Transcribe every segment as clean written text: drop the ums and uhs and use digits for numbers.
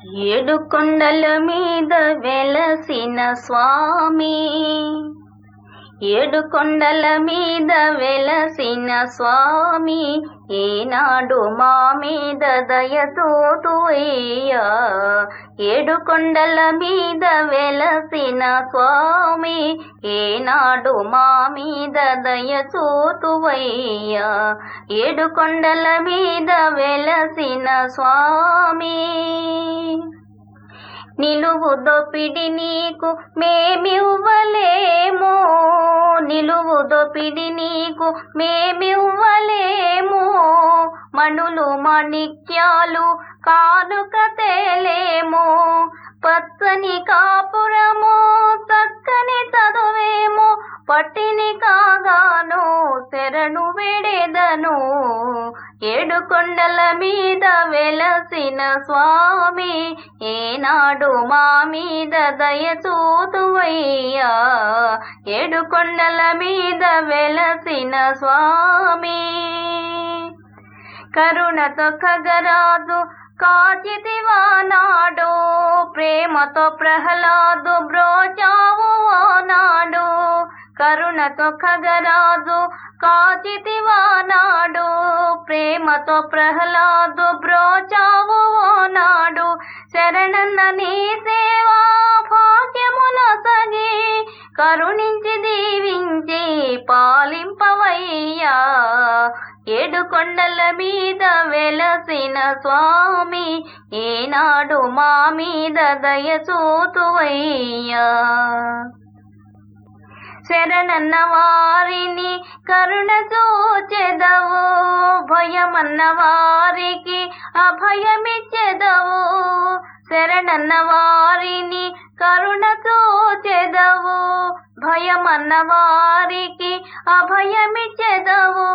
ఏడు కొండల మీద వెలసిన స్వామి, ఏడు కొండల మీద వెలసిన స్వామి, ఈనాడు మా మీద దయచూతువయ్యా. ఏడు కొండల మీద వెలసిన స్వామి, ఈనాడు మా మీద దయచూతువయ్యా. ఏడు కొండల మీద వెలసిన స్వామి, నిలువు దోపిడి నీకు మేమివ్వలేము, నిలువు దోపిడి నీకు మేమివ్వలేము, మణులు మాణిక్యాలు కానుక తేలేము, పచ్చని కాపురము చక్కని చదువేము, పట్టిని కాగాను శరణు వేడెదను. ఏడు కొండల మీద వెలసిన స్వామి, ఏనాడు మా మీద దయచూతువయ్యా. ఏడు కొండల మీద వెలసిన స్వామి, కరుణతో ఖగరాజు కాచితివా నాడు, ప్రేమతో ప్రహ్లాదు బ్రోచావు నాడు, కరుణతో ఖగరాజు కాచితివా నాడు, ప్రేమతో ప్రహ్లాదు బ్రోచావు నాడు, శరణన్న నీ సేవా భాగ్యమున సగి కరుణించి దీవించి పాలింపవయ్యా. ఏడు కొండల మీద వెలసిన స్వామి, ఈనాడు మా మీద దయచూతువయ్యా. శరణన్న వారిని కరుణ చూచెదవు, భయమన్న వారికి అభయమిచ్చెదవు, శరణన్న వారిని కరుణ చూచెదవు, భయమన్న వారికి అభయమిచ్చెదవు,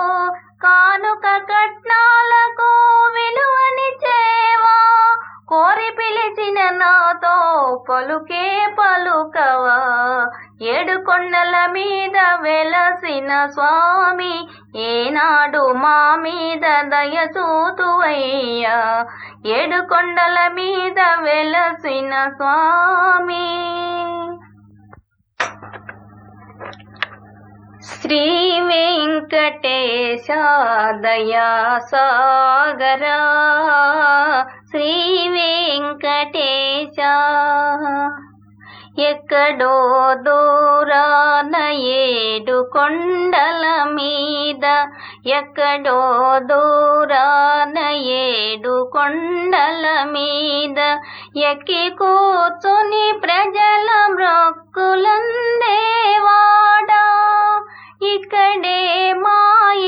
కానుక కట్నాలకు విలువనిచ్చేవా, కోరి పిలిచిన నాతో పలుకే పలుకవా. ఏడు కొండల మీద వెలసిన స్వామి, ఏనాడు మా మీద దయచూతువయ్యా. ఏడు కొండల మీద వెలసిన స్వామి. శ్రీ వెంకటేశ దయా సాగరా, శ్రీ వెంకటేశ ఎక్కడో దూరాన ఏడు కొండల మీద, ఎక్కడో దూరాన ఏడు కొండల మీద, ఎక్కి కూర్చుని ప్రజల మ్రొక్కులందేవాడా, ఇక్కడే మా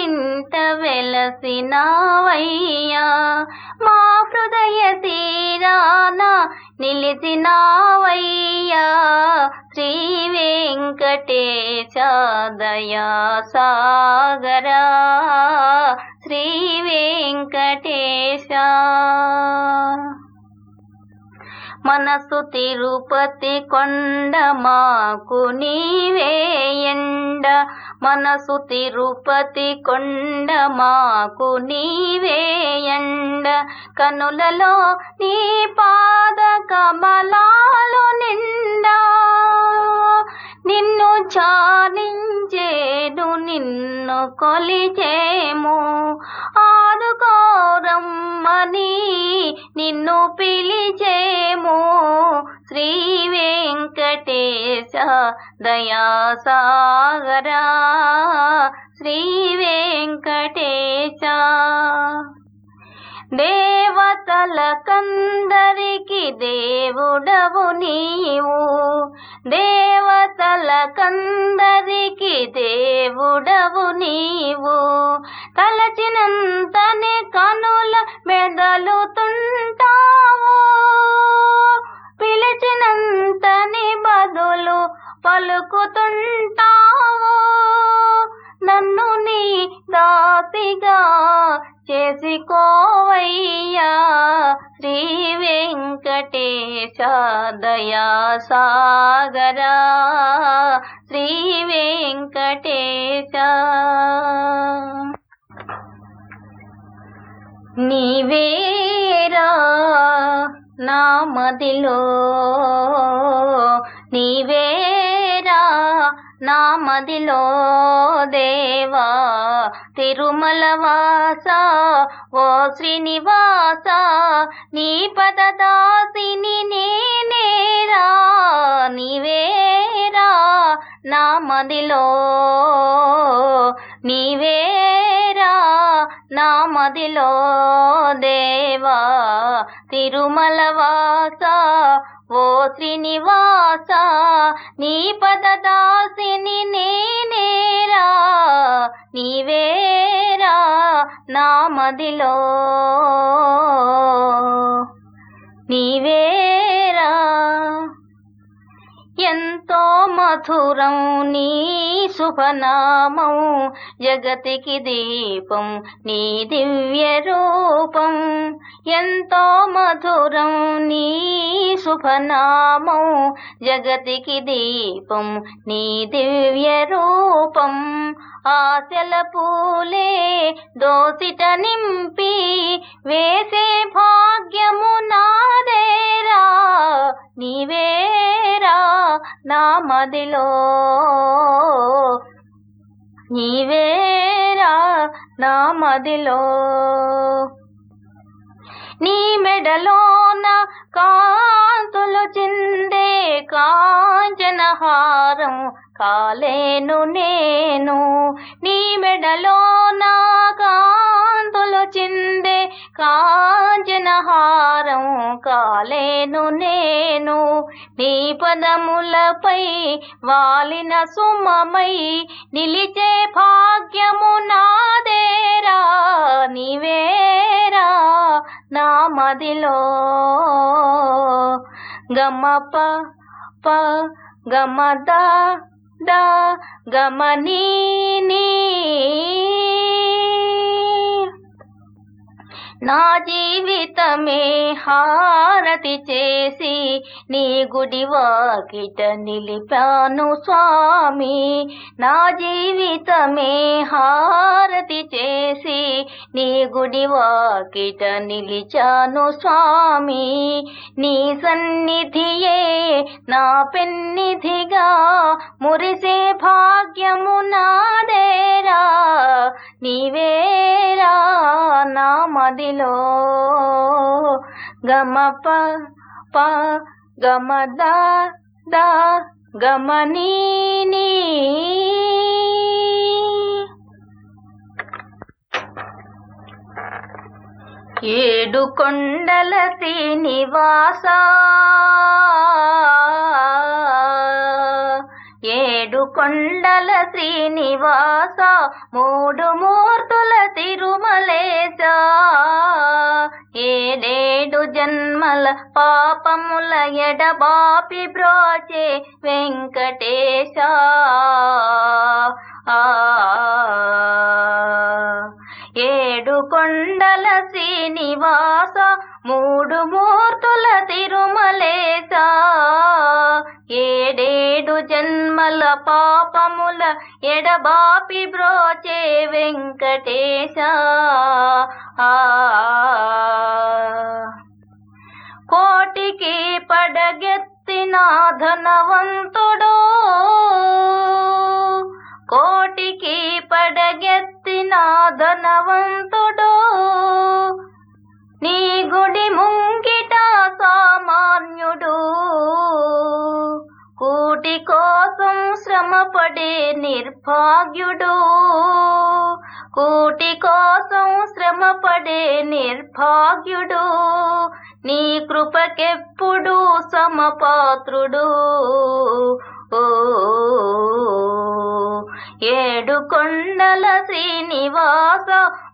ఇంట వెలసినావయ్యా. మా హృదయ తీరాన నిలిచినావయ్యా. శ్రీ వెంకటేశ దయా సాగరా, శ్రీ వెంకటేశ. మనసు తిరుపతి కొండ మాకు నీవే ఎండ, మనసు తిరుపతి కొండ మాకు నీవే ఎండ, కనులలో నీ పాద కమలాలు నిండా, నిన్ను ధ్యానించేను నిన్ను కొలిచేము, ఆదుకోరమ్మని నిన్ను పిలిచేము. శ్రీ వెంకటేశ దయా సాగరా, శ్రీ వెంకటేశ. దేవతలకందరికి దేవుడవు నీవు, దేవతలకందరికి దేవుడవు నీవు, తలచినంతనే కనుల మెదలుతుంటావు, పిలిచినంతని బదులు పలుకుతుంటావు, నన్ను నీ దాసిగా చేసుకోవయ్యా. శ్రీ వెంకటేశ దయా సాగరా, శ్రీ వెంకటేశ. నీవేరా నా మదిలో నీవేరా నా మదిలో దేవా తిరుమల వాస ఓ శ్రీనివాస నీ పదదాసిని నేనేరా నీవేరా నా మదిలో నీవేరా నా మదిలో దేవా తిరుమల వాస ఓ శ్రీనివాస నీ పదదాసిని నేనేరా నీవేరా నా మదిలో నీవేరా ఎంతో మధురం నీ శుభనామం జగతికి దీపం నీ దివ్య రూపం ఎంతో మధురం నీ శుభనామం జగతికి దీపం నీ దివ్య రూపం ఆశల పూలే దోసిట నింపి వేసే భాగ్యము నాదేరా నీవేరా నా మదిలో నీవేరా నా మదిలో నీ మెడలోన కాంతులు చిందే కాంచనహారం కాలేను నేను నీ మెడలోన కాంతులు చిందే కాంచనహారం కాలేను నేను నీ పదములపై వాలిన సుమమై నిలిచే భాగ్యము నాదేరా నీవేరా నా మదిలో గమప ప గమద ద గమనీ నా జీవితమే హారతి చేసి నీ గుడి వాకిట నిలిపాను స్వామి నా జీవితమే హారతి చేసి నీ గుడి వాకిట నిలిచాను స్వామి నీ సన్నిధియే నా పెన్నిధిగా మురిసే భాగ్యము నాదేరా నీవేరా నా మదిలో గమప ప గమద ద గమనీ ఏడు కొండల శ్రీనివాస ఏడు కొండల శ్రీనివాస మూడు మూర్తుల తిరుమలేశ ఏడేడు జన్మల పాపముల ఎడబాపి బ్రోచే వెంకటేశ ఏడు కొండల శ్రీనివాస మూడు మూర్తుల తిరుమలేశ ఏడేడు జన్మల పాపముల ఎడబాపి బ్రోచే వెంకటేశ కోటికి పడగెత్తిన ధనవంతుడు కోటికి పడగెత్తిన ధనవంతుడు నీ గుడి ముంగిట సామాన్యుడు కూటి కోసం శ్రమపడే నిర్భాగ్యుడు కూటి కోసం శ్రమపడే నిర్భాగ్యుడు నీ కృపకెప్పుడు సమపాత్రుడు ఏడు కొండల శ్రీనివాస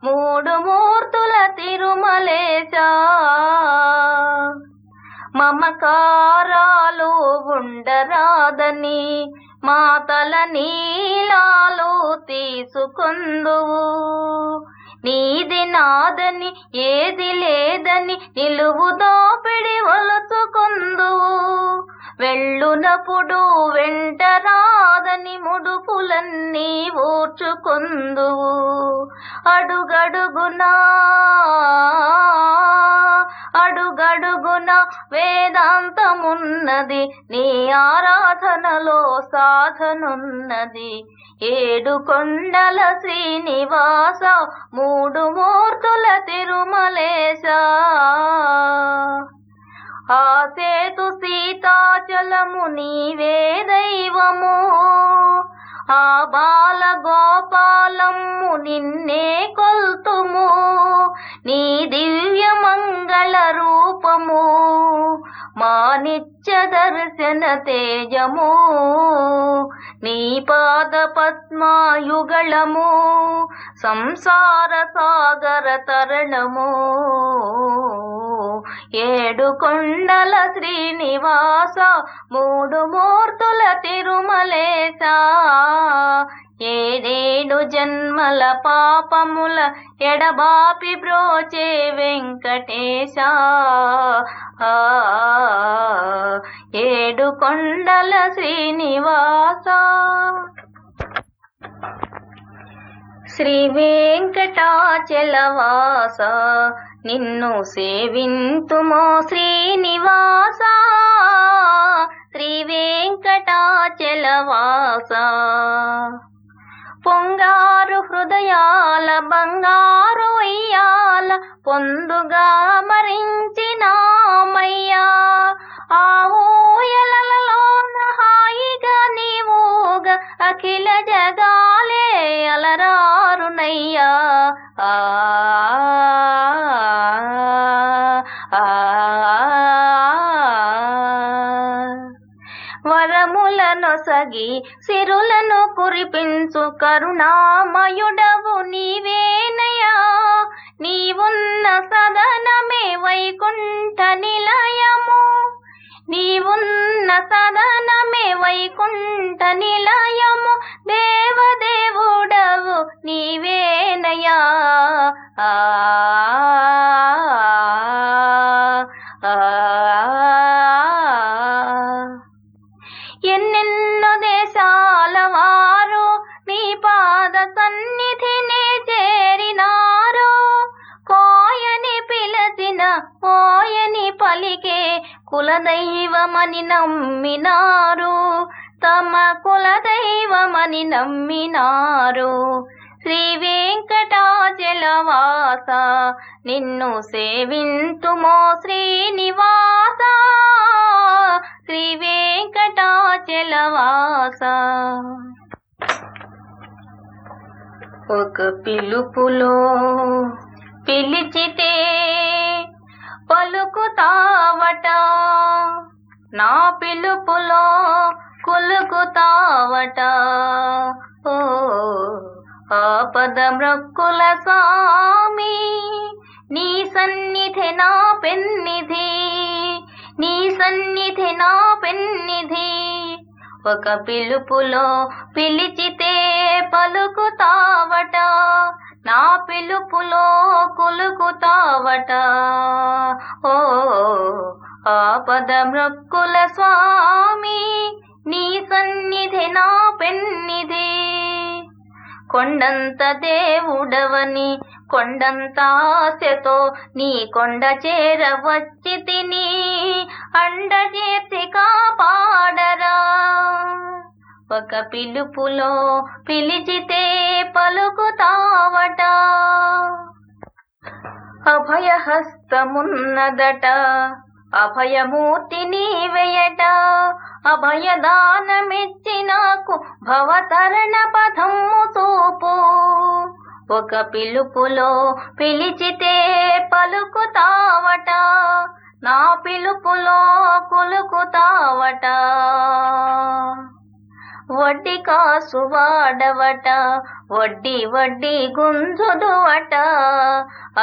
మూడు మూర్తుల తిరుమలేశ మమకారాలు ఉండరాదని మాతల నీలాలు తీసుకొందువు నీది నాదని ఏది లేదని నిలువు దోపిడి వలుచుకొందువు వెళ్ళునప్పుడు వెంట రాదని ముడుపులన్నీ ఊర్చుకొందువు అడుగడుగునా అడుగడుగున వేదాంతమున్నది, నీ ఆరాధనలో సాధనున్నది. ఏడు కొండల శ్రీనివాస, మూడు మూర్తుల తిరుమలేశ, ఆ సేతు సీతాచలము నీవే దైవము, ఆ బాల గోపాలము నిన్నే కొల్తుము. నీ దివ్య మంగళ రూపము మా నిత్య దర్శన తేజము, నీ పాద పద్మాయుగళము సంసార సాగర తరణము. ఏడు కొండల శ్రీనివాస, మూడు మూర్తుల తిరుమలేశ, ఏడేడు జన్మల పాపముల ఎడబాపి బ్రోచే వెంకటేశ. ఏడు కొండల శ్రీనివాస. శ్రీ వెంకటాచలవాస, నిన్ను సేవింతుమో శ్రీనివాస. శ్రీ వెంకటాచలవాస, పొంగారు హృదయాల బంగారు అయ్యాల పొందుగా మరించినామయ్యా. ఆ ఊయలలోన హాయిగా నీవుగా అఖిల జగాలే అలరారునయ్యా. వరములను సగి సిరులను కురిపించు కరుణామయుడవు నీవేనయా. నీవున్న సదనమే వైకుంఠ నిలయము, నీవున్న సదనమే వైకుంఠ నిలయము. దేవదేవుడవు నీవేనయా. ఎన్నెన్నో దేశాల వారు నీ పాద సన్నిధినే చేరినారు. కోయని పిలచిన కోయని పలికే కులదైవమని నమ్మినారు, తమ కులదైవమని నమ్మినారు. శ్రీ వెంకటాచలవాస, నిన్ను సేవింతుమో శ్రీనివాస. శ్రీ వెంకటాచలవాస, ఒక పిలుపులో పిలిచితే పలుకుతావట, నా పిలుపులో కులుకుతావట. ఓ ఆపద మ్రొక్కుల స్వామి, నీ సన్నిధి నా పెన్నిధి, నీ సన్నిధి నా పెన్నిధి. ఒక పిలుపులో పిలిచితే పలుకుతావట, నా పిలుపులో కులుకుతావట. ఓ ఆపద మ్రొక్కుల స్వామి, నీ సన్నిధి నా పెన్నిధి. కొండంత దేవుడవని కొండంత ఆశతో నీ కొండ చేరవచ్చి తిని, అండ చేర్చి కాపాడరా. ఒక పిలుపులో పిలిచితే పలుకుతావట, అభయహస్తమున్నదట, అభయమూర్తి నీవేయట. అభయదానమిచ్చి నాకు భవతరణ పథము చూపు. ఒక పిలుపులో పిలిచితే పలుకుతావట, నా పిలుపులో కులుకుతావట. వడ్డీ కాసు వాడవట, వడ్డీ వడ్డీ గుంజుదువట.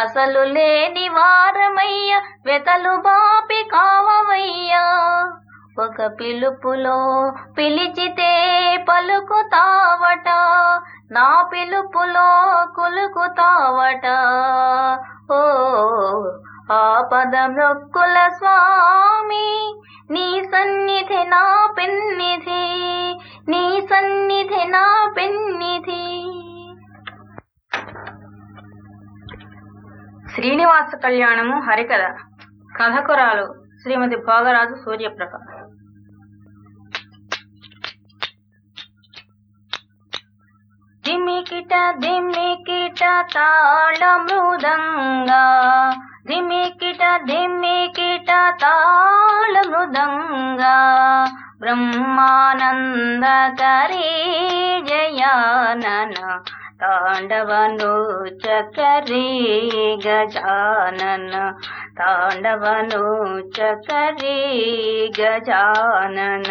అసలు లేని వారమయ్య, వెతలు బాపి కావవయ్యా. ఒక పిలుపులో పిలిచితే పలుకుతావట, నా పిలుపులో కులుకుతావట. ఓ ఆపద మ్రొక్కుల స్వామి, నీ సన్నిధి నా పెన్నిధి, నీ సన్నిధి నా పెన్నిధి. శ్రీనివాస కళ్యాణము హరికథ. కథకురాలు శ్రీమతి భోగరాజు సూర్యప్రకాశ్. ధిమికిట ధిమికిట తాళ మృదంగా, ధిమికిట ధిమికిట తాళ మృదంగా, బ్రహ్మానందకరీ జయానన తాండవను చకరీ గజానన, తాండవను చకరీ గజానన.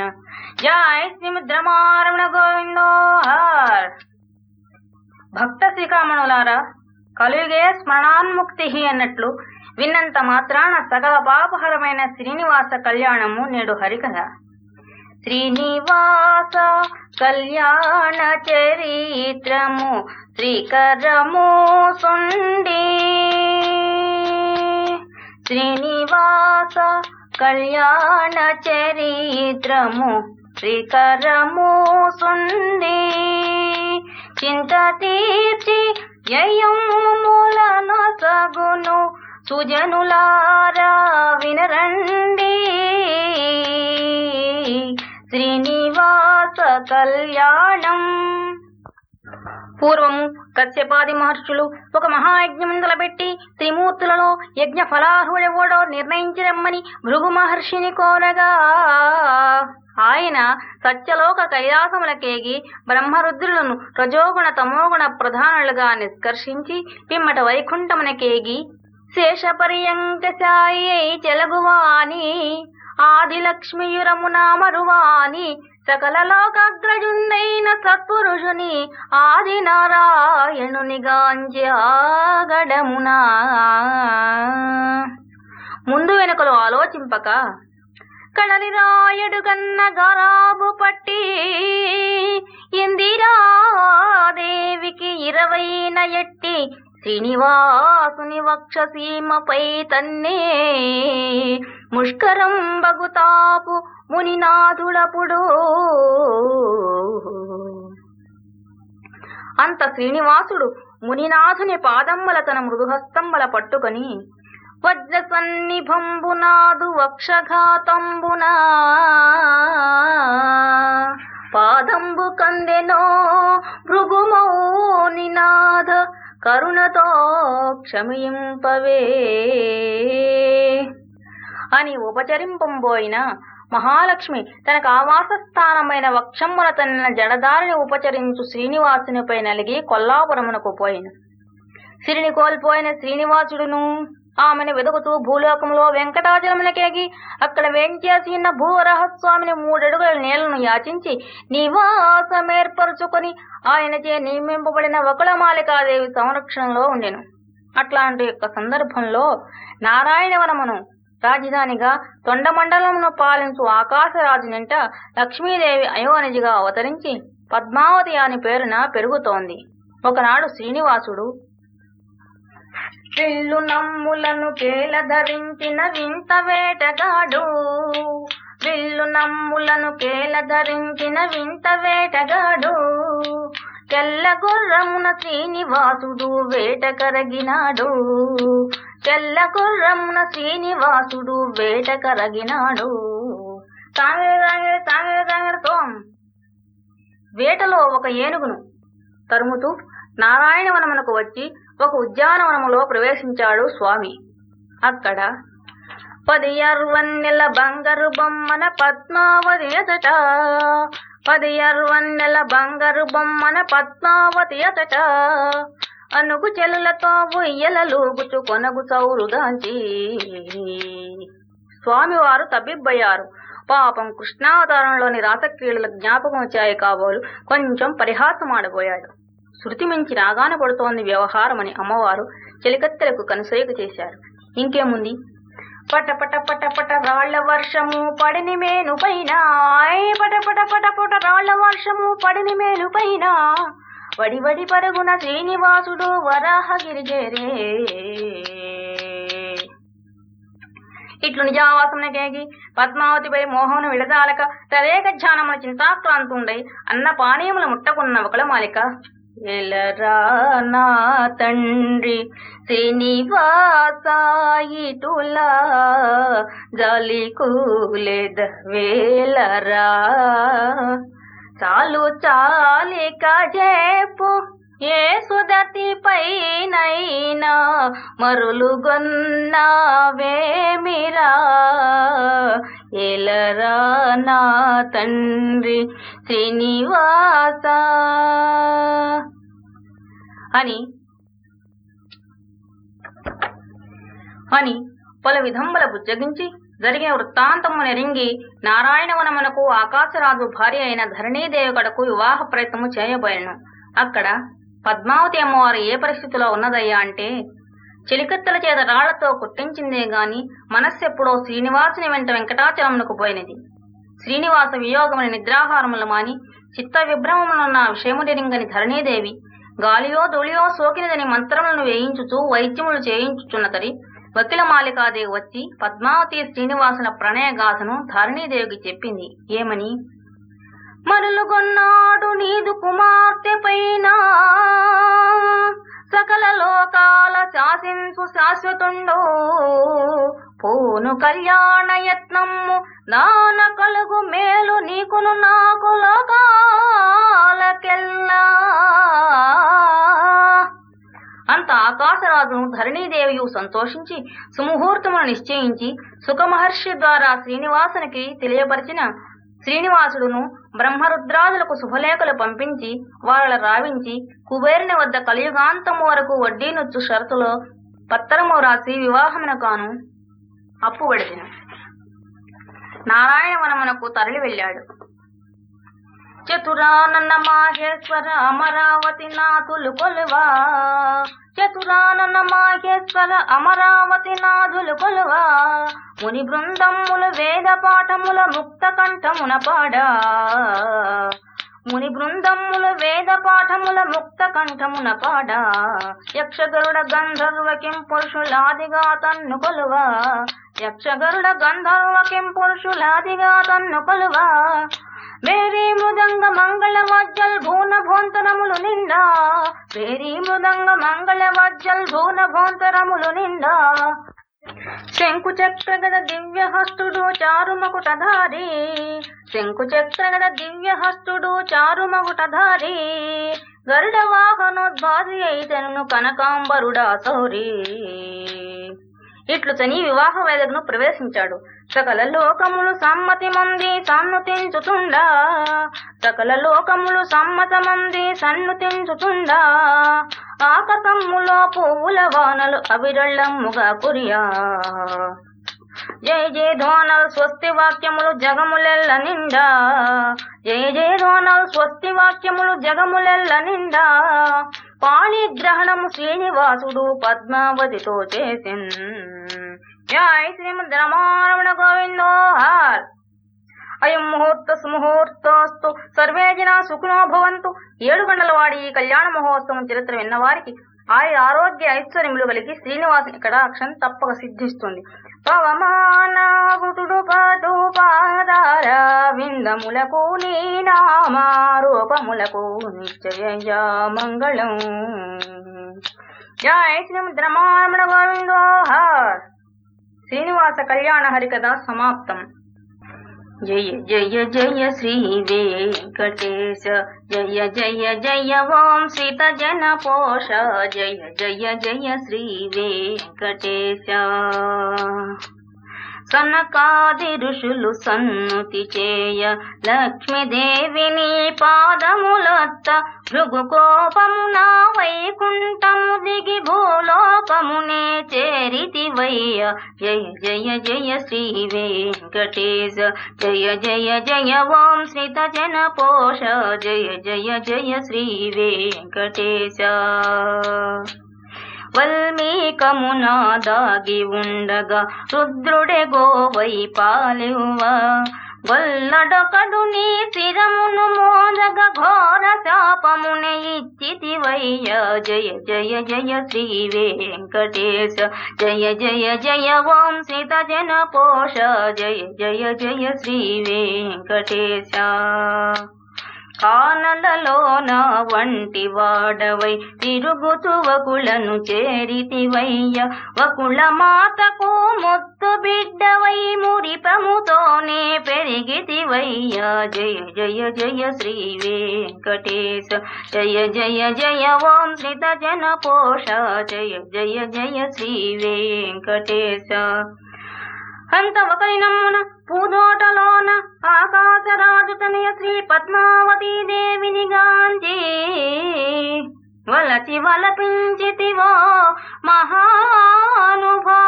జై శ్రీముద్రమారమణ గోవిందో హర్. భక్త శ్రీకామణులారా, కలియుగే స్మరణాన్ముక్తి అన్నట్లు విన్నంత మాత్రాన సకల పాపహరమైన శ్రీనివాస కళ్యాణము నేడు హరికథ. శ్రీనివాస కళ్యాణ చరిత్రము శ్రీకరము సుండి, శ్రీనివాస కళ్యాణ చరిత్రము శ్రీకరము సుండి, చింత తీర్చి జయములను సగును సుజనులారా వినరండి. శ్రీనివాస కళ్యాణం. పూర్వము కశ్యపాది మహర్షులు ఒక మహాయజ్ఞం తలపెట్టి త్రిమూర్తులలో యజ్ఞ ఫలార్హుడెవడో నిర్ణయించరమ్మని భృగు మహర్షిని కోరగా, ఆయన సత్యలోక కైలాసములకేగి బ్రహ్మరుద్రులను రజోగుణ తమోగుణ ప్రధానులుగా నిష్కర్షించి పిమ్మట వైకుంఠమునకేగి శేషపర్యంకశాయి చెలగువాని ఆదిలక్ష్మియురమున మరువాని సకల లోకాగ్రజుండైన సత్పురుషుని ఆది నారాయణునిగాంచి ఆగడమునా. ముందు వెనుకలు ఆలోచింపక కళలి రాయడు గన్న గారాబు పట్టి ఇందిరాదేవికి 20 ఎట్టి శ్రీనివాసుని వక్షసీమపై తన్నే ముష్కరం బగుతాపు మునినాథుడపుడు. అంత శ్రీనివాసుడు మునినాథుని పాదమ్మల తన మృదుహస్తంబల పట్టుకొని వజ్ర సన్నిభంబునాదు వక్షఘాతంబునా పాదంబు కందెనో భృగుమౌనినాథ కరుణతో క్షమింపవే అని ఉపచరింపబోయిన మహాలక్ష్మి తనకు ఆవాస స్థానమైన వక్షమ్మున తన జడదారిని ఉపచరించు శ్రీనివాసునిపై నలిగి కొల్లాపురమునకు పోయిన. సిరిని కోల్పోయిన శ్రీనివాసుడును ఆమెను వెదుకుతూ భూలోకంలో వెంకటాచలమునకేగి అక్కడ వేంచేసి ఉన్న భూవరహస్వామిని 3 అడుగుల నేలను యాచించి నివాసమేర్పరుచుకొని ఆయనచే నియమింపబడిన వకుళమాలికాదేవి సంరక్షణలో ఉండెను. అట్లాంటి యొక్క సందర్భంలో నారాయణవనమును రాజధానిగా తొండమండలమును పాలించు ఆకాశరాజునింట లక్ష్మీదేవి అయోనిజిగా అవతరించి పద్మావతి అని పేరున పెరుగుతోంది. ఒకనాడు శ్రీనివాసుడు విల్లు నమ్ములను కేల ధరించిన వింత వేటగాడు, విల్లు నమ్ములను కేల ధరించిన వింత వేటగాడు, తెల్ల గుర్రమున శ్రీనివాసుడు వేట కరగినాడు, తెల్ల గుర్రమున శ్రీనివాసుడు వేట కరగినాడు. వేటలో ఒక ఏనుగును తరుముతూ నారాయణవనమునకు వచ్చి ఒక ఉద్యానవనములో ప్రవేశించాడు స్వామి. అక్కడ 10 బంగారు బొమ్మన పద్మావతి అతట, 10 బంగారు బొమ్మన పద్మావతి అతట, అనుగు చెల్లులతో ఉయ్యలూగుచు కొనగు చౌరుగాంచి. స్వామివారు తబ్బిబ్బయ్యారు. పాపం కృష్ణావతారంలోని రాసక్రీడల జ్ఞాపకం వచ్చాయి కాబోలు కొంచెం పరిహాసమాడబోయాడు. శృతి మించి రాగాన పడుతోంది వ్యవహారమని అమ్మవారు చెలికత్తెలకు కనుసైగ చేశారు. ఇంకేముంది, పట పట పట పట రాళ్ల వర్షము పడిని మేను పైన, పట పట పట పట రాళ్ల వర్షము పడిని మేను పైన, వడి వడి పరుగున శ్రీనివాసుడు వరాహగిరి చేరే. ఇట్లు నిజావాసమునకేగి పద్మావతిపై మోహమును విడదాలక తదేక ధ్యానమున చింతాక్రాంతుండై అన్న పానీయముల ముట్టకున్న వకుళమాలిక ఎలరా నా తండ్రి శ్రీనివాస ఇటులా జాలి కూలెద వేలరా చాలు చాలిక జేపు ఏ సుదతి పైనైనా మరులుగొన్నావేమిరా ఎలరా నా తండ్రి శ్రీనివాస అని పలు విధంబుల బుజ్జగించి జరిగిన వృత్తాంతము నెరింగి నారాయణవనమునకు ఆకాశరాజు భార్య అయిన ధరణీదేవి కడకు వివాహ ప్రయత్నము చేయబోయెను. అక్కడ పద్మావతి అమ్మవారు ఏ పరిస్థితిలో ఉన్నదయ్యా అంటే, చెలికత్తెల చేత రాళ్లతో కుట్టించిందే గాని మనస్సెప్పుడో శ్రీనివాసుని వెంట వెంకటాచలమునకు పోయినది. శ్రీనివాస వియోగముని నిద్రాహారములు మాని చిత్త విభ్రమమునున్న విషయమునిరింగని ధరణీదేవి గాలియో ధూళియో సోకినదని మంత్రములను వేయించుచూ వైద్యములు చేయించుచున్నతడి వకిలమాలికాదేవి వచ్చి పద్మావతి శ్రీనివాసుల ప్రణయగాథను ధరణీదేవికి చెప్పింది. ఏమని? మరులుగొన్నాడు నీదు కుమార్తె పైన సకల లోకాల శాసించు శాశ్వతుండో పూను కళ్యాణ యత్నము నాన కలుగు మేలు నీకును నాకు లోకాలకెల్లా. అంత ఆకాశరాజును ధరణీదేవియు సంతోషించి సుముహూర్తమును నిశ్చయించి సుఖమహర్షి ద్వారా శ్రీనివాసునికి తెలియపరిచిన శ్రీనివాసుడును బ్రహ్మరుద్రాదులకు శుభలేఖలు పంపించి వాళ్ళ రావించి కుబేరుని వద్ద కలియుగాంతము వరకు వడ్డీనొచ్చు షరతులో పత్తరము రాసి వివాహమున కాను అప్పు పడిన నారాయణవనమునకు తరలి వెళ్ళాడు. చతురానన్న మాహేశ్వర అమరావతి నాథులు కొలువా, చతురానన్న మాహేశ్వర అమరావతి నాథులు కొలువా, ముని బృందములు వేద పాఠముల ముక్త కంఠమున పాడా, ముని బృందములు వేద పాఠముల ముక్త కంఠమున పాడా, యక్షగరుడ గంధర్వ కింపురుషులాదిగా తన్ను కొలువా, యక్షగరుడ గంధర్వ కింపురుషులాదిగా తన్ను కొలువా, వేరీ మృదంగ మంగళ వజ్జల్ భూన భోంతరములు నిండా, వేరీ మృదంగ మంగళ వజ్జల్ భూన భోంతరములు నిండా, శంకు చక్రగద దివ్య హస్తుడు చారుమకుటధారి, శంకు చక్రగద దివ్య హస్తుడు చారుమకుటధారి, గరుడ వాహనోద్భాసి అయితను కనకాంబరుడా సౌరి. ఇట్లు చని వివాహ వేదికను ప్రవేశించాడు. సకల లోకములు సమ్మతి మంది సన్నుతించుతుండా, సకల లోకములు సమ్మత మంది సన్నుతించుతుండా, ఆకాశములో పువ్వుల వానలు అవిరళ్ళమ్ముగా కురియా, జయ జయ ధ్వానలు స్వస్తి వాక్యములు జగములెల్ల నిండా, జయ జయ ధ్వానలు స్వస్తి వాక్యములు జగములెల్ల నిండా, పాణిగ్రహణము శ్రీనివాసుడు పద్మావతితో చేసిన్. జయ శ్రీమద్ రమారమణ గోవిందో హార్. అయం ముహూర్త సుముహూర్తోస్తు సర్వే జనా సుఖినో భవంతు. 7 గంటల వాడి ఈ కళ్యాణ మహోత్సవం చరిత్ర విన్నవారికి ఆరోగ్య ఐశ్వర్యములు కలిగి శ్రీనివాసుని కటాక్షం తప్పక సిద్ధిస్తుంది. పవమానాగుడు పాటు పాదార విందములకు నీ నామారూపములకు నిశ్చయ మంగళం. జయ శ్రీమద్ రమారమణ గోవిందో హార్. శ్రీనివాస కళ్యాణ హరికథ సమాప్తం. జయ జయ జయ శ్రీ వెంకటేశ, జయ జయ జయ ఓం శ్రీత జన పోష, జయ జయ జయ శ్రీ వెంకటేశ. సనకాది ఋషులు సన్నుతి చేయ లక్ష్మీదేవిని పాదములొత్త, భృగుకోపమున వైకుంఠము దిగి భూలోకమునే చేరితివయ్య. జయ జయ జయ శ్రీ వెంకటేశ, జయ జయ జయ ఓం శ్రీత జన పోష, జయ జయ జయ శ్రీ వెంకటేశ. వల్మీకమున దాగి ఉండగా రుద్రుడే గోవై పాలివ, గొల్లడొకడు నీ శిరమును మోదగ ఘోర శాపమునే ఇచ్చితివయ్య. జయ జయ జయ శ్రీ వెంకటేశ, జయ జయ జయ ఓం శ్రీత జన పోష, జయ జయ జయ శ్రీ వెంకటేశ. ఆనలలోన వంటి వాడవై తిరుగుతు వకులను చేరితివయ్య వకుల మాతకు ముత్తు బిడ్డవై మురిపముతోనే పెరిగితివయ్య జయ జయ జయ శ్రీ వెంకటేశ జయ జయ జయ ఓం శ్రిత జన పోష జయ జయ జయ శ్రీ వెంకటేశ అంత ఒకరి నమ్మున పూదోటలోన ఆకాశరాజు తనయ శ్రీ పద్మావతీ దేవిని గాంచి వలచి వలపించితివో మహానుభావా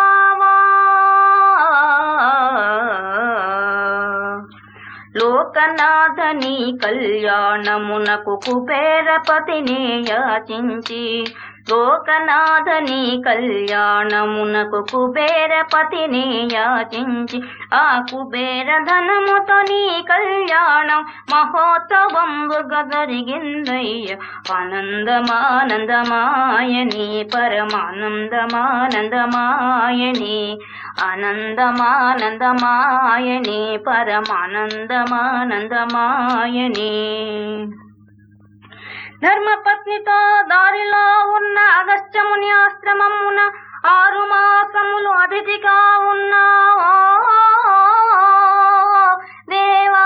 లోకనాథని కళ్యాణమునకు కుబేరపతిని యాచించి లోకనాథని కళ్యాణమునకు కుబేరపతిని యాచించి ఆ కుబేర ధనముతో నీ కళ్యాణం మహోత్సవంబుగా జరిగిందయ్య ఆనందమానందమాయని పరమానందమానందమాయని ఆనందమానందమాయని పరమానందమానందమాయని ధర్మపత్నితో దారిలో ఉన్న అగస్త్యముని ఆశ్రమమున 6 మాసములు అతిథిగా ఉన్నా దేవా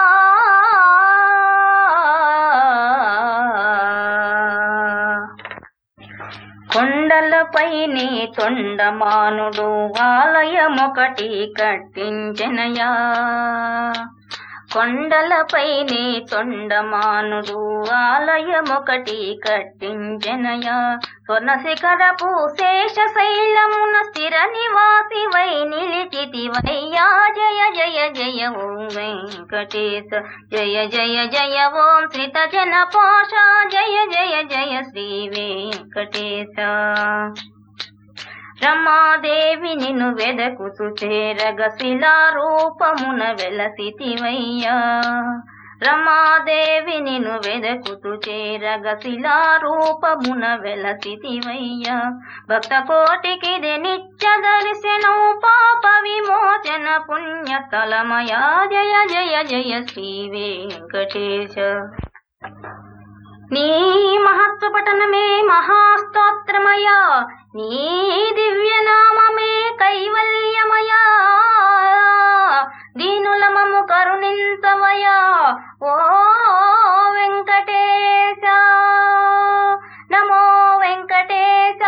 కొండలపైని తొండమానుడు ఆలయమొకటి కట్టించెనయా కొండలపైని తొండమానుడు ఆలయమొకటి కట్టించెనయా స్వర్ణ శిఖరపు శేషశైలమున స్థిర నివాసివై నిలిచితివయ్యా జయ జయ జయ ఓం వెంకటేశ జయ జయ జయ ఓం శ్రిత జన పోష జయ జయ జయ శ్రీ వెంకటేశ రమాదేవి నిన్ను వెదకుతు చేరగ శిలారూపమున వెలసితివయ్యా రమాదేవి నిన్ను వెదకుతు చేరగ శిలారూపమున వెలసితివయ్యా భక్త కోటికిది నిత్య దర్శనం పాప విమోచన పుణ్యస్థలమయా జయ జయ జయ శ్రీ వెంకటేశ నీ మహత్వ పఠనమే మహాస్తోత్రమయా నీ దివ్యనామమే కైవల్యమయా దీనులమము కరుణించవయా ఓ వెంకటేశ నమో వెంకటేశ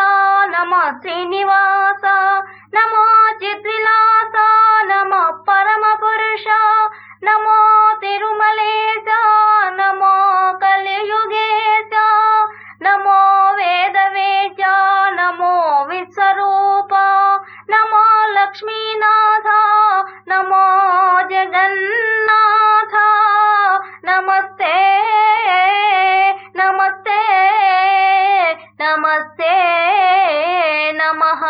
నమో శ్రీనివాస నమో చిద్విలాస నమో పరమ పురుష నమో తిరుమలేశ నమో కలియుగేశ నమో వేదవేద్య నమో విశ్వరూప నమో లక్ష్మీనాథ నమో జగన్నాథ నమస్తే నమస్తే నమస్తే నమః